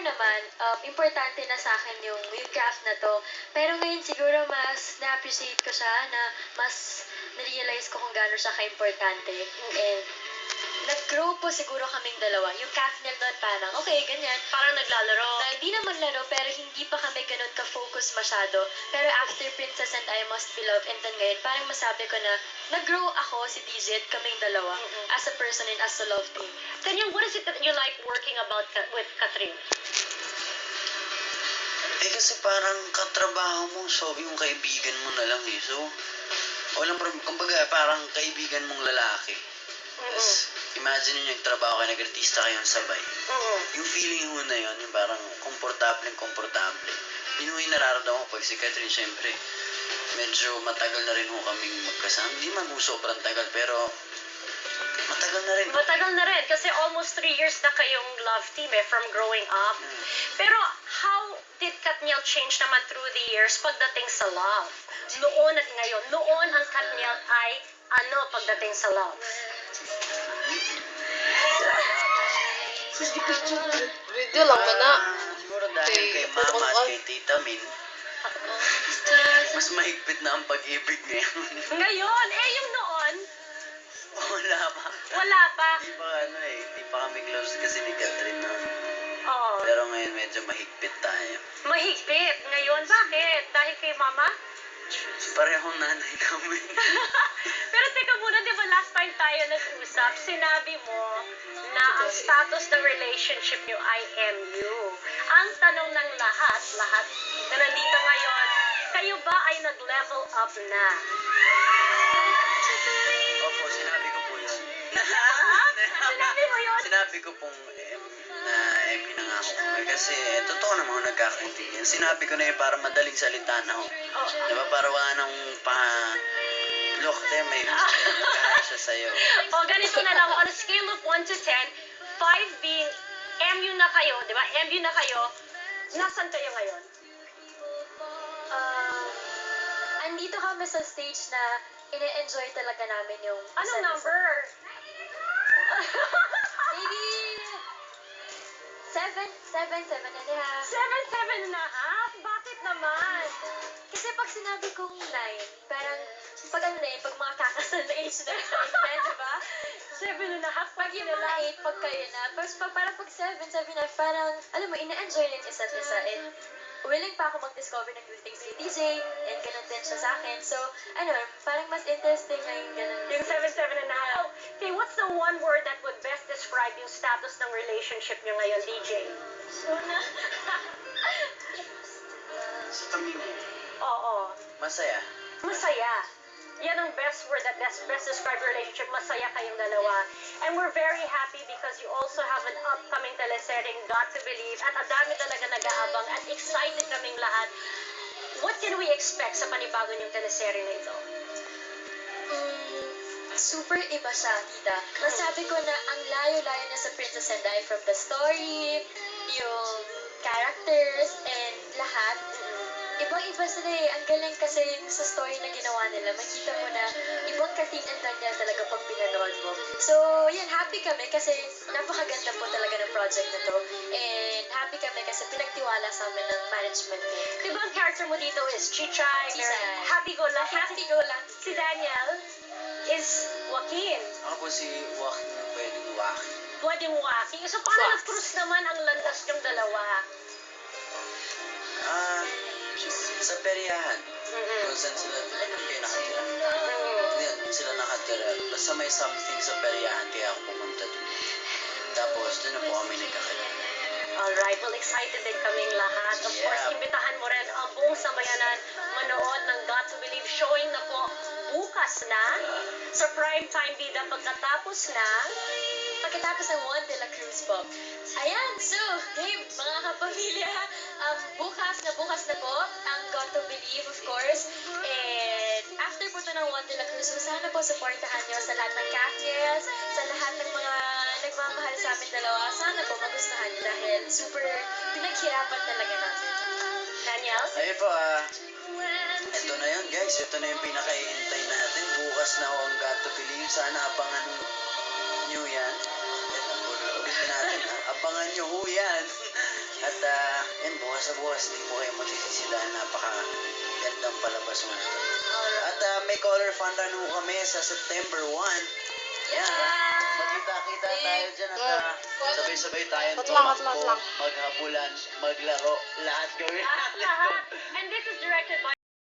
naman, importante na sa akin yung craft na to. Pero ngayon siguro mas na-appreciate ko siya na mas na-realize ko kung gaano siya ka-importante. And nag-grow po siguro kaming dalawa. Yung Kathleen doon parang, okay, ganyan. Parang naglalaro. Na hindi naman laro, pero hindi pa kami ganun ka-focus masyado. Pero after Princess and I Must Be Loved, and then ngayon, parang masabi ko na nag-grow ako, si DJ, at kaming dalawa, as a person and as a love team. Kanya, what is it that you like working about with Catherine? Kasi parang katrabaho mo, so yung kaibigan mo na lang eh. So, walang problem. Kumbaga, parang kaibigan mong lalaki. Tapos, imagine nyo nagtrabaho kayo, nag-artista kayong sabay. Yung feeling mo na yun, yung parang komportable. Yun yung nararamdaman ko. Si Catherine, syempre, medyo matagal na rin ho kaming magkasama. Hindi man po sobrang tagal, pero matagal na rin. Matagal na rin, kasi almost 3 years na kayong love team from growing up. Pero how did Katniel change naman through the years pagdating sa love? Noon at ngayon. Noon ang Katniel ay ano pagdating sa love? Video lang man na. Siguro dahil kay mama at kay tita Min, mas mahigpit na ang pag-ibig ngayon. Ngayon, yung noon, Wala pa. wala pa. Hindi pa kami close kasi ni Catherine na. Oo. Pero ngayon medyo mahigpit tayo. Mahigpit. Ngayon, bakit? Dahil kay mama? Parehong nanay kami. Pero teka muna, di ba last time tayo nag-usap, sinabi mo na ang status ng relationship niyo ay MU. Ang tanong ng lahat na nandito ngayon, kayo ba ay nag-level up na? Opo, sinabi ko po yun. Sinabi mo yun? Sinabi ko pong na pinangako ko. Kasi totoo naman ako nagkakaintindihan. Sinabi ko na yun para madaling salita na ako. Diba para wala nang look there, may kaya siya sa'yo. O, ganito na lang. On a scale of 1 to 10, 5 being MU na kayo, di ba? MU na kayo. Nasaan kayo ngayon? Andito kami sa stage na ine-enjoy talaga namin yung Anong isa't isa. number? Maybe 7 and a half. 7 and a half? Bakit naman? Kasi pag sinabi kong 9, parang pag ano na yun, pag mga kakasal na age na yun, diba? 7 and a half? Pag yung mga 8, pag kayo na, parang pag 7 na, parang, alam mo, ina-enjoy rin isa't isa. And willing pa ako mag-discover ng new things kay DJ, and ganun din siya sa akin. So, ano, parang mas interesting na yung ganun. Yung 7 and a half. Okay, what's the one word that would best describe yung status ng relationship nyo ngayon, DJ? Sa tabi mo, Oo. masaya. Masaya. Yan ang best word that best describe your relationship. Masaya kayong dalawa. And we're very happy because you also have an upcoming teleserye, Got to Believe. At ang dami talaga nag-aabang at excited kaming lahat. What can we expect sa panibago niyong teleserye na ito? Super iba siya, tita. Masabi ko na ang layo-layo na sa Princess and I, from the story, yung characters, and lahat. Ibang-iba sila eh. Ang galing kasi sa story na ginawa nila. Makita mo na ibang Katine and Daniel talaga pag pinanood mo. So, yan, happy kami kasi napakaganda po talaga ng project na to. And happy kami kasi pinagtiwala sa amin ng management team. Di ba ang character mo dito is Chichay, Chichay. happy-go-lucky. Happy-go-lucky. Si Daniel is Joaquin. Ako po si Joaquin na pwedeng Joaquin. Pwedeng Joaquin. So, paano nag-cruise naman ang landas yung dalawa? Sa peryahan. Kung saan sila, kayo nakatira. Hindi sila nakatira. Basta may something sa peryahan, kaya ako pumunta doon. Tapos, doon na po kami nagkakilala. Alright, well, excited din kaming lahat. Of course, imbitahan mo rin ang buong sambayanan manood ng Got to Believe, showing na po bukas na sa primetime bida pagkatapos Pagkatapos ng Juan de la Cruz po. Ayan, so, game, mga kapamilya, bukas na po, ang Got to Believe, of course. And after po ito ng Juan de la Cruz, so sana po supportahan nyo sa lahat ng Katniels, sa lahat ng mga nagmamahal sa amin dalawa. Sana po magustuhan nyo dahil super pinaghirapan talaga namin. Daniel? Ayun po, ito na yun guys. Ito na yung pinaka-iintay natin. Bukas na ako ang Got to Believe. Sana abangan nyo yan. Ulitin natin, abangan nyo ho yan. At sa bukas, hindi po kayo magsisisi dahil napaka-gandang palabas mo na to. At may color fun run ho kami sa September 1. Yeah! Magkita-kita tayo dyan at sabay-sabay tayo Hatlang. maghabulan, maglaro, lahat gawin natin. And this is directed by